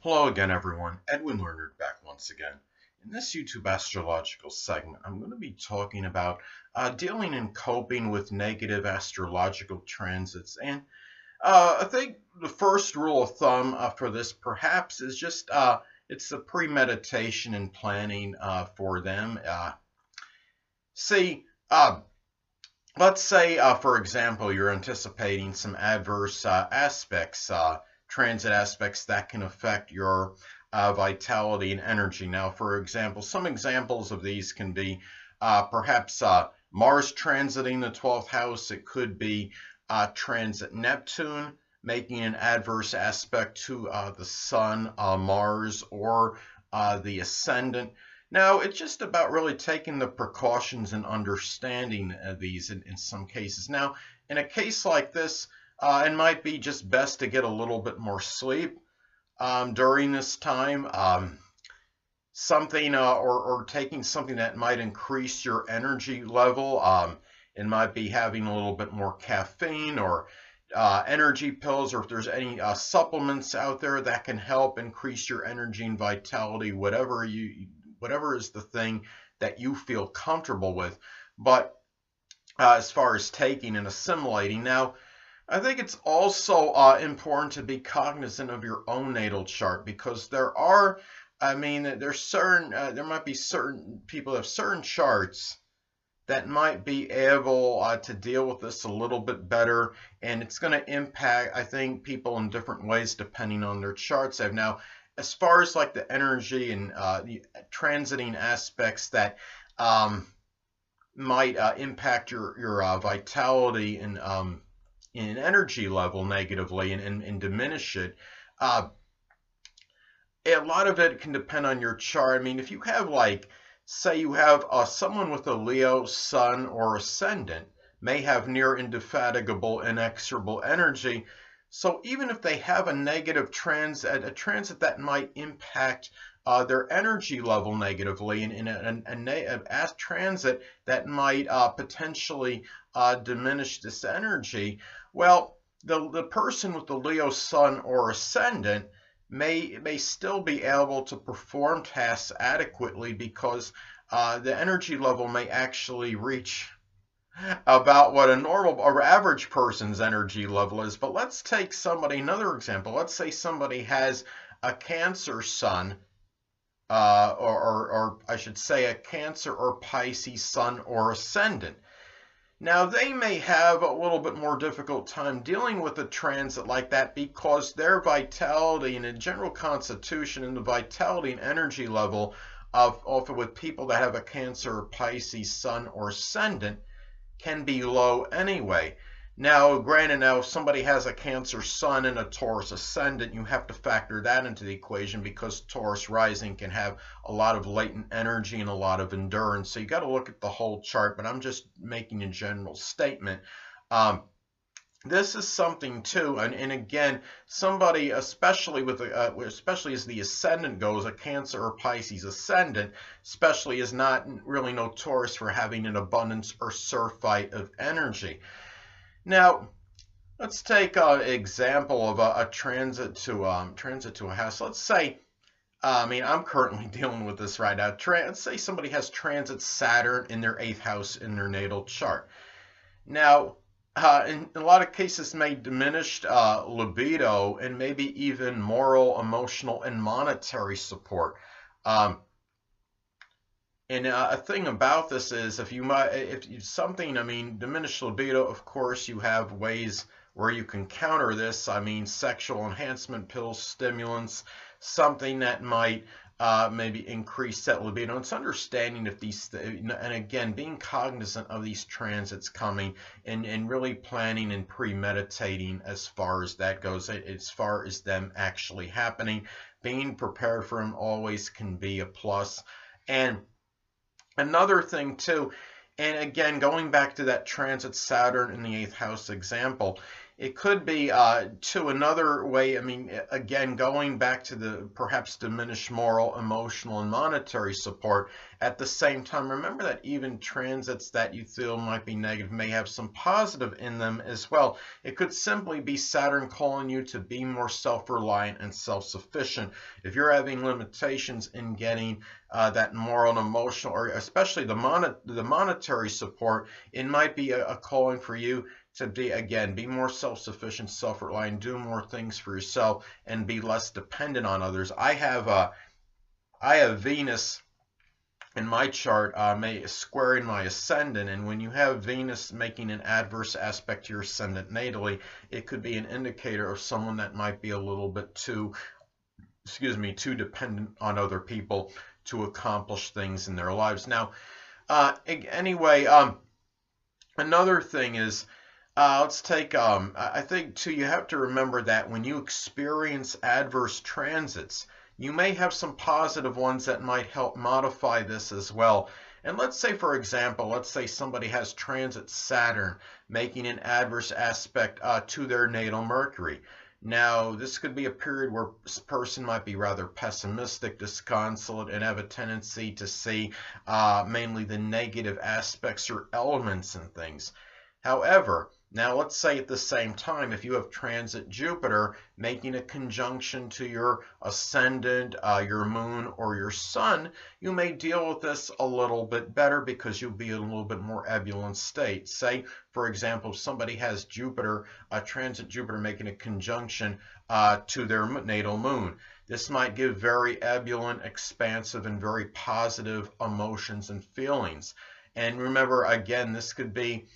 Hello again, everyone. Edwin Learnard back once again. In this YouTube astrological segment, I'm going to be talking about dealing and coping with negative astrological transits. And I think the first rule of thumb for this perhaps is just it's the premeditation and planning for them. See, let's say, for example, you're anticipating some adverse transit aspects that can affect your vitality and energy. Now, for example, some examples of these can be perhaps Mars transiting the 12th house. It could be transit Neptune, making an adverse aspect to the Sun, Mars, or the ascendant. Now, it's just about really taking the precautions and understanding these in some cases. Now, in a case like this, it might be just best to get a little bit more sleep during this time. Something or taking something that might increase your energy level. It might be having a little bit more caffeine or energy pills, or if there's any supplements out there that can help increase your energy and vitality, whatever is the thing that you feel comfortable with. But as far as taking and assimilating, now I think it's also important to be cognizant of your own natal chart, because there might be certain people have certain charts that might be able to deal with this a little bit better, and it's going to impact, I think, people in different ways depending on their charts. Now, as far as like the energy and the transiting aspects that might impact your vitality and energy level negatively and diminish it, a lot of it can depend on your chart. I mean, if you have, like, say you have someone with a Leo sun or ascendant may have near indefatigable, inexorable energy. So even if they have a negative transit, a transit that might impact their energy level negatively, and a transit that might potentially diminish this energy, well, the person with the Leo sun or ascendant may still be able to perform tasks adequately, because the energy level may actually reach about what a normal or average person's energy level is. But let's take another example. Let's say somebody has a Cancer sun, or I should say a Cancer or Pisces sun or ascendant. Now, they may have a little bit more difficult time dealing with a transit like that, because their vitality and a general constitution and the vitality and energy level often with people that have a Cancer or Pisces sun or ascendant can be low anyway. Now, granted, now if somebody has a Cancer sun and a Taurus ascendant, you have to factor that into the equation, because Taurus rising can have a lot of latent energy and a lot of endurance. So you got to look at the whole chart, but I'm just making a general statement. This is something too, and again, somebody, especially especially as the ascendant goes, a Cancer or Pisces ascendant, especially, is not really notorious for having an abundance or surfeit of energy. Now, let's take an example of a transit to a house. Let's say, I'm currently dealing with this right now. Let's say somebody has transit Saturn in their 8th house in their natal chart. Now, in a lot of cases, may diminish libido and maybe even moral, emotional, and monetary support. And a thing about this is, if something, diminished libido, of course, you have ways where you can counter this. Sexual enhancement pills, stimulants, something that might maybe increase that libido. It's understanding if and again, being cognizant of these transits coming, and really planning and premeditating as far as that goes, as far as them actually happening. Being prepared for them always can be a plus. And another thing too, and again, going back to that transit Saturn in the 8th house example, it could be to another way. I mean, again, going back to the perhaps diminished moral, emotional, and monetary support. At the same time, remember that even transits that you feel might be negative may have some positive in them as well. It could simply be Saturn calling you to be more self-reliant and self-sufficient. If you're having limitations in getting that moral and emotional, or especially the monetary support, it might be a calling for you to be more self-sufficient, self-reliant, do more things for yourself, and be less dependent on others. I have Venus in my chart squaring my ascendant, and when you have Venus making an adverse aspect to your ascendant natally, it could be an indicator of someone that might be a little bit too dependent on other people to accomplish things in their lives. Now, anyway, another thing is, let's take, I think too, you have to remember that when you experience adverse transits, you may have some positive ones that might help modify this as well. And let's say, for example, let's say somebody has transit Saturn making an adverse aspect to their natal Mercury. Now, this could be a period where this person might be rather pessimistic, disconsolate, and have a tendency to see mainly the negative aspects or elements in things. However, now let's say at the same time, if you have transit Jupiter making a conjunction to your ascendant, your moon, or your sun, you may deal with this a little bit better because you'll be in a little bit more ebullient state. Say, for example, if somebody has Jupiter, transit Jupiter making a conjunction to their natal moon. This might give very ebullient, expansive, and very positive emotions and feelings. And remember, again, this could be,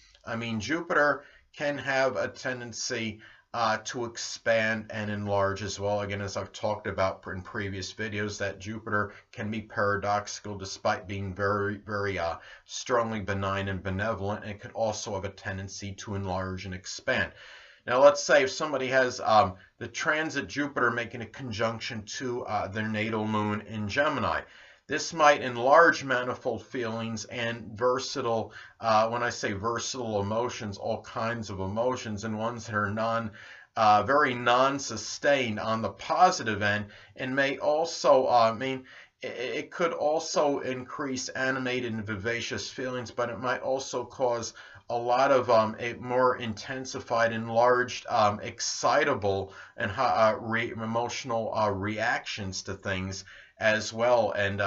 Jupiter can have a tendency to expand and enlarge as well. Again, as I've talked about in previous videos, that Jupiter can be paradoxical despite being very, very strongly benign and benevolent. And it could also have a tendency to enlarge and expand. Now, let's say if somebody has the transit Jupiter making a conjunction to their natal moon in Gemini. This might enlarge manifold feelings and versatile, when I say versatile emotions, all kinds of emotions, and ones that are very non-sustained on the positive end, and may also, it could also increase animated and vivacious feelings, but it might also cause a lot of a more intensified, enlarged, excitable, and emotional reactions to things as well. And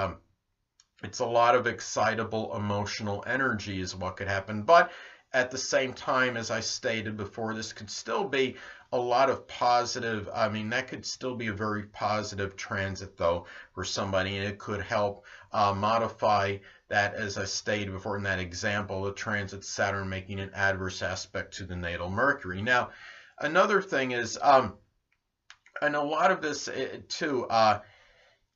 it's a lot of excitable emotional energy is what could happen. But at the same time, as I stated before, this could still be a lot of positive, that could still be a very positive transit though for somebody, and it could help modify that, as I stated before in that example, the transit Saturn making an adverse aspect to the natal Mercury. Now, another thing is, and a lot of this too,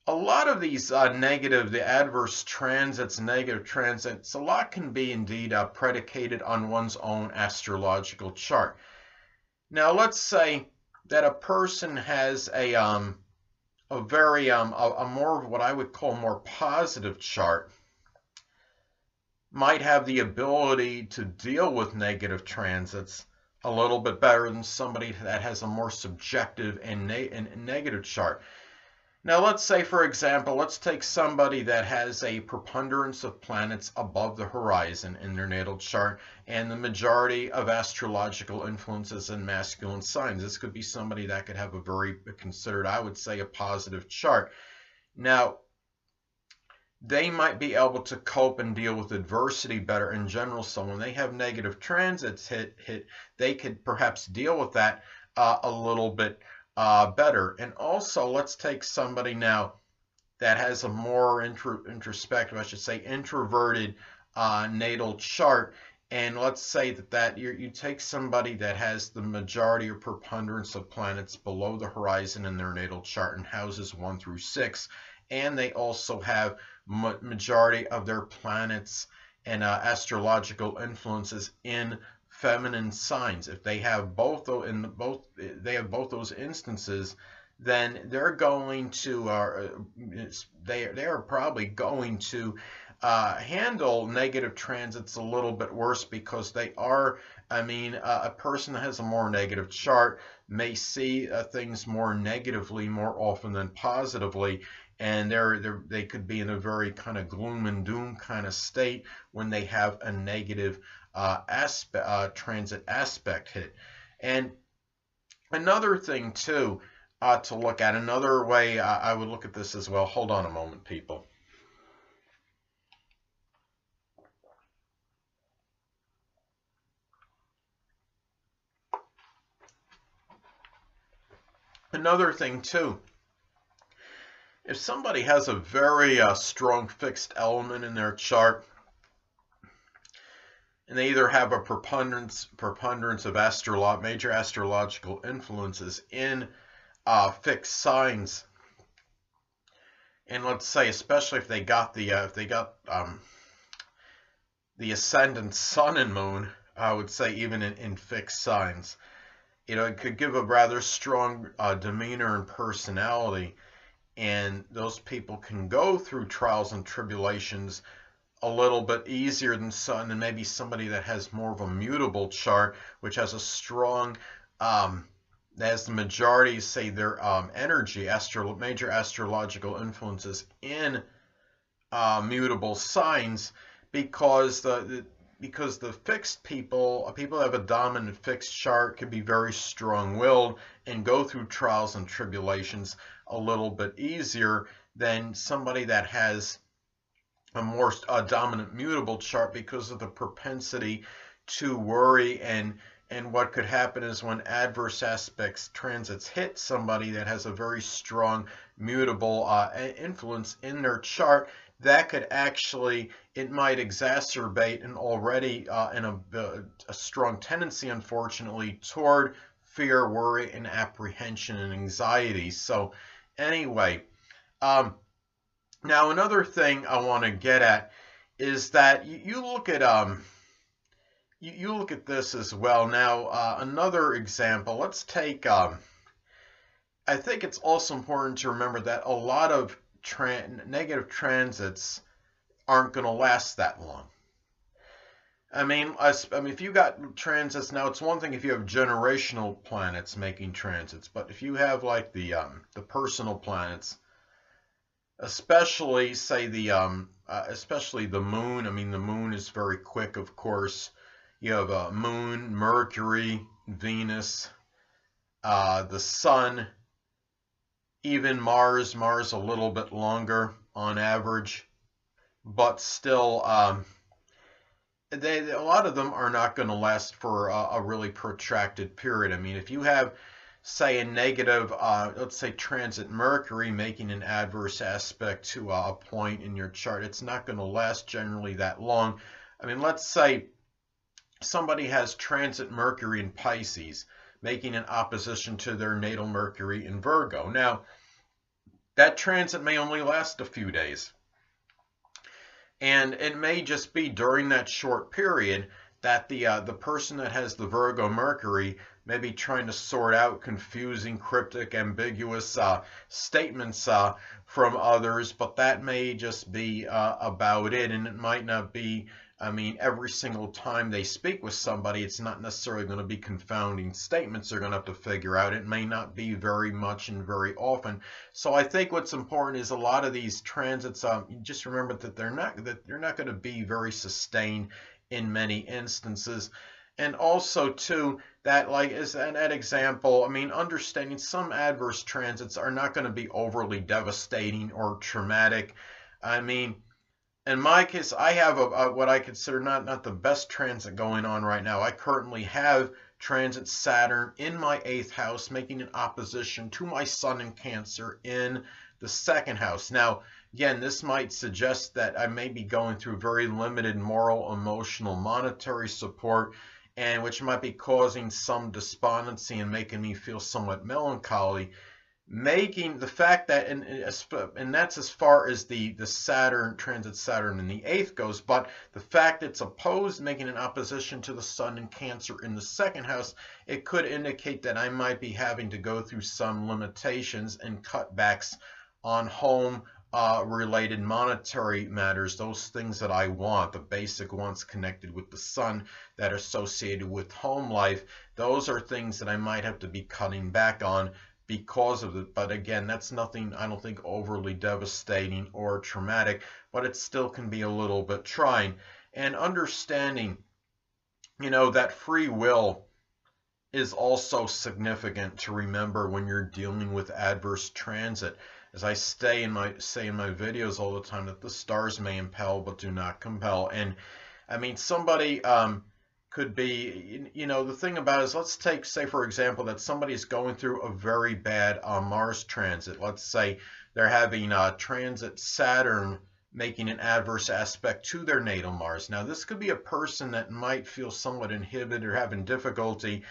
a lot of these the adverse transits, negative transits, a lot can be indeed predicated on one's own astrological chart. Now, let's say that a person has a very more what I would call more positive chart, might have the ability to deal with negative transits a little bit better than somebody that has a more subjective and negative chart. Now, let's say, for example, let's take somebody that has a preponderance of planets above the horizon in their natal chart and the majority of astrological influences in masculine signs. This could be somebody that could have a very considered, I would say, a positive chart. Now, they might be able to cope and deal with adversity better in general. So when they have negative transits hit, they could perhaps deal with that a little bit better. And also, let's take somebody now that has a more introspective, I should say, introverted natal chart, and let's say that you take somebody that has the majority or preponderance of planets below the horizon in their natal chart in houses 1 through 6, and they also have majority of their planets and astrological influences in feminine signs. If they have both those instances, then they're going to they are probably going to handle negative transits a little bit worse because they are, a person that has a more negative chart may see things more negatively more often than positively, and they could be in a very kind of gloom and doom kind of state when they have a negative transit aspect hit. And another thing too to look at, another way I would look at this as well. Hold on a moment, people. Another thing too, if somebody has a very strong fixed element in their chart, and they either have a preponderance of major astrological influences in fixed signs, and let's say especially if they got the ascendant sun and moon, I would say even in fixed signs, it could give a rather strong demeanor and personality, and those people can go through trials and tribulations a little bit easier than maybe somebody that has more of a mutable chart, which has a strong, as the majority say their energy, major astrological influences in mutable signs, because the fixed people that have a dominant fixed chart can be very strong-willed and go through trials and tribulations a little bit easier than somebody that has a more dominant mutable chart, because of the propensity to worry. And what could happen is when adverse aspects transits hit somebody that has a very strong mutable influence in their chart, that could actually, it might exacerbate an already a strong tendency, unfortunately, toward fear, worry, and apprehension and anxiety. So anyway, now another thing I want to get at is that you look at you look at this as well. Now another example, let's take I think it's also important to remember that a lot of negative transits aren't going to last that long. If you got transits, now it's one thing if you have generational planets making transits, but if you have like the personal planets, especially say especially the moon. The moon is very quick, of course. You have Moon, Mercury, Venus, the Sun, even Mars. Mars a little bit longer on average, but still, a lot of them are not going to last for a really protracted period. If you have, say, a negative, let's say, transit Mercury making an adverse aspect to a point in your chart, it's not going to last generally that long. Let's say somebody has transit Mercury in Pisces, making an opposition to their natal Mercury in Virgo. Now, that transit may only last a few days. And it may just be during that short period that the person that has the Virgo Mercury may be trying to sort out confusing, cryptic, ambiguous statements from others, but that may just be about it, and it might not be, every single time they speak with somebody, it's not necessarily going to be confounding statements they're going to have to figure out. It may not be very much and very often. So I think what's important is a lot of these transits, just remember that they're not going to be very sustained in many instances. And also too, that like as an example, understanding some adverse transits are not going to be overly devastating or traumatic. In my case, I have what I consider not the best transit going on right now. I currently have transit Saturn in my 8th house, making an opposition to my Sun in Cancer in the 2nd house. Now, again, this might suggest that I may be going through very limited moral, emotional, monetary support, and which might be causing some despondency and making me feel somewhat melancholy. Making the fact that, and that's as far as the Saturn, transit Saturn in the 8th goes, but the fact it's opposed, making an opposition to the Sun in Cancer in the 2nd house, it could indicate that I might be having to go through some limitations and cutbacks on home related monetary matters, those things that I want, the basic ones connected with the sun that are associated with home life, those are things that I might have to be cutting back on because of it. But again, that's nothing, I don't think, overly devastating or traumatic, but it still can be a little bit trying. And understanding, that free will is also significant to remember when you're dealing with adverse transit. As I say in my videos all the time, that the stars may impel but do not compel. And I mean, somebody could be, the thing about it is, let's say for example that somebody is going through a very bad Mars transit. Let's say they're having transit Saturn making an adverse aspect to their natal Mars. Now this could be a person that might feel somewhat inhibited or having difficulty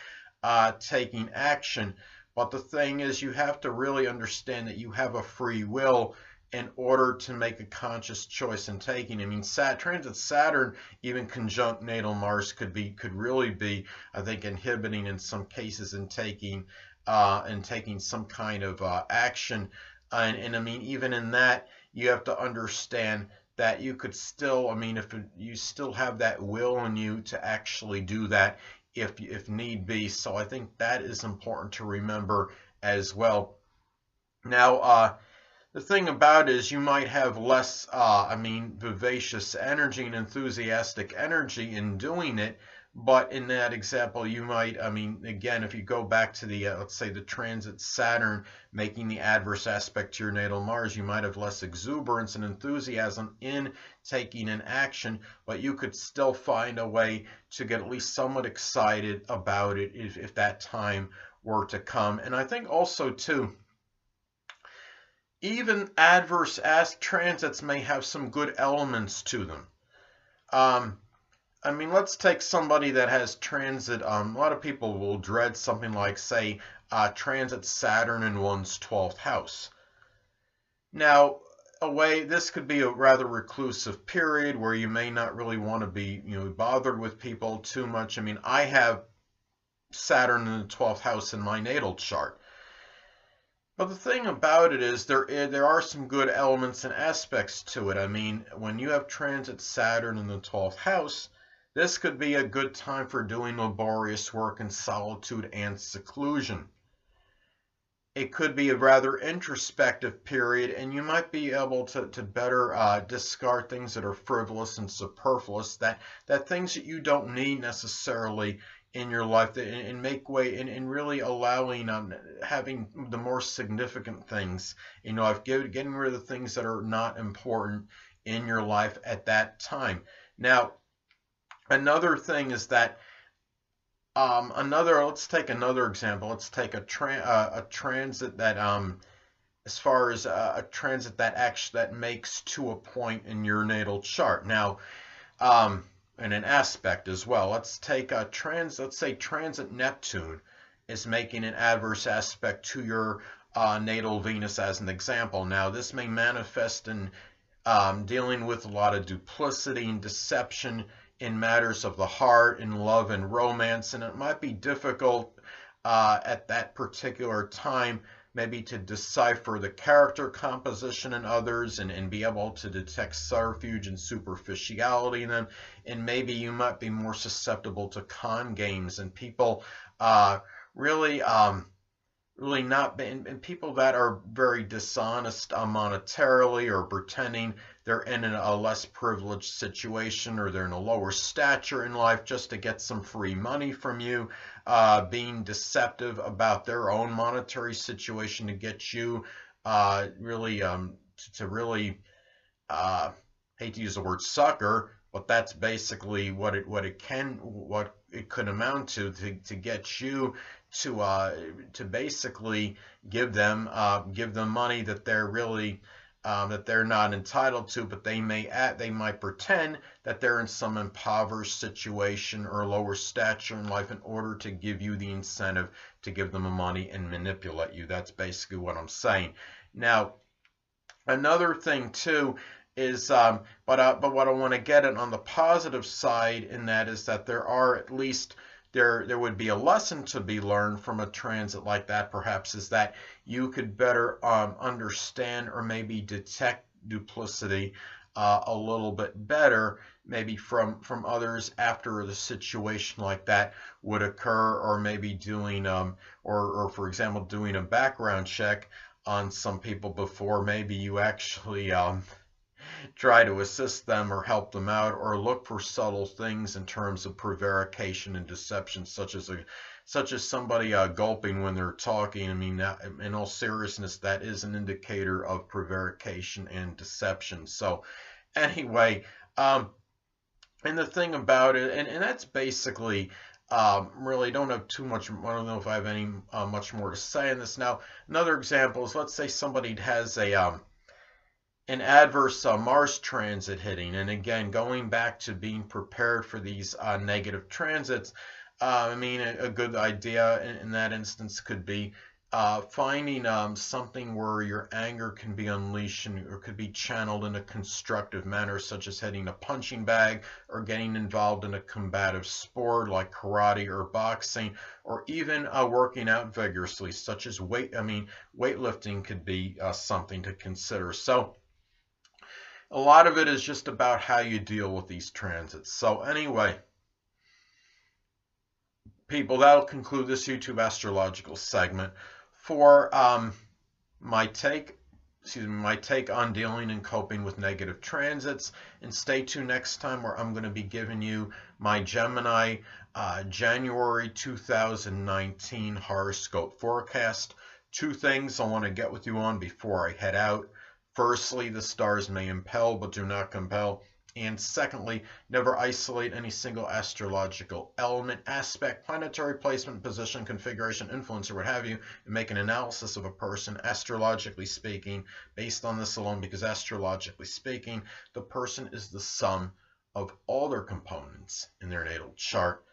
taking action. But the thing is, you have to really understand that you have a free will in order to make a conscious choice in taking. I mean, transit Saturn, even conjunct natal Mars, could really be, I think, inhibiting in some cases in taking some kind of action. And I mean, even in that, you have to understand that you could still, I mean, if you still have that will in you to actually do that, if need be. So I think that is important to remember as well. Now, the thing about it is, you might have less, vivacious energy and enthusiastic energy in doing it. But in that example, you might, again, if you go back to the, let's say, the transit Saturn making the adverse aspect to your natal Mars, you might have less exuberance and enthusiasm in taking an action, but you could still find a way to get at least somewhat excited about it if that time were to come. And I think also, too, even adverse transits may have some good elements to them. Let's take somebody that has transit. A lot of people will dread something like, say, transit Saturn in one's 12th house. Now, this could be a rather reclusive period where you may not really want to be, bothered with people too much. I mean, I have Saturn in the 12th house in my natal chart. But the thing about it is, there are some good elements and aspects to it. I mean, when you have transit Saturn in the 12th house, this could be a good time for doing laborious work in solitude and seclusion. It could be a rather introspective period, and you might be able to better discard things that are frivolous and superfluous, that things that you don't need necessarily in your life, and make way and really allowing having the more significant things, getting rid of the things that are not important in your life at that time. Now, another thing is that let's take another example. Let's take a transit that as far as a transit that makes to a point in your natal chart. Now, and an aspect as well. Let's take let's say transit Neptune is making an adverse aspect to your natal Venus as an example. Now, this may manifest in dealing with a lot of duplicity and deception in matters of the heart, in love and romance, and it might be difficult at that particular time maybe to decipher the character composition in others and be able to detect subterfuge and superficiality in them, and maybe you might be more susceptible to con games and people really not being, and people that are very dishonest monetarily, or pretending they're in a less privileged situation, or they're in a lower stature in life just to get some free money from you, being deceptive about their own monetary situation to get you really hate to use the word sucker, but that's basically what it could amount to get you to basically give them money that they're really that they're not entitled to, but they might pretend that they're in some impoverished situation or lower stature in life in order to give you the incentive to give them the money and manipulate you. That's basically what I'm saying. Now, another thing too is, but what I want to get at on the positive side in that is that there are at least there would be a lesson to be learned from a transit like that, perhaps, is that you could better understand or maybe detect duplicity a little bit better, maybe from others after the situation like that would occur, or maybe doing or for example doing a background check on some people before maybe you actually try to assist them or help them out, or look for subtle things in terms of prevarication and deception, such as somebody gulping when they're talking. I mean, that, in all seriousness, that is an indicator of prevarication and deception. So anyway, and the thing about it, and that's basically really don't have too much. I don't know if I have any much more to say on this. Now, another example is, let's say somebody has an adverse Mars transit hitting, and again, going back to being prepared for these negative transits. I mean, a good idea in that instance could be finding something where your anger can be unleashed or could be channeled in a constructive manner, such as hitting a punching bag or getting involved in a combative sport like karate or boxing, or even working out vigorously, such as weightlifting could be something to consider. So a lot of it is just about how you deal with these transits. So anyway, people, that'll conclude this YouTube astrological segment for my take on dealing and coping with negative transits. And stay tuned next time, where I'm going to be giving you my Gemini January 2019 horoscope forecast. Two things I want to get with you on before I head out. Firstly, the stars may impel but do not compel. And secondly, never isolate any single astrological element, aspect, planetary placement, position, configuration, influence, or what have you, and make an analysis of a person, astrologically speaking, based on this alone, because astrologically speaking, the person is the sum of all their components in their natal chart,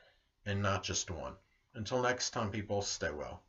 and not just one. Until next time, people, stay well.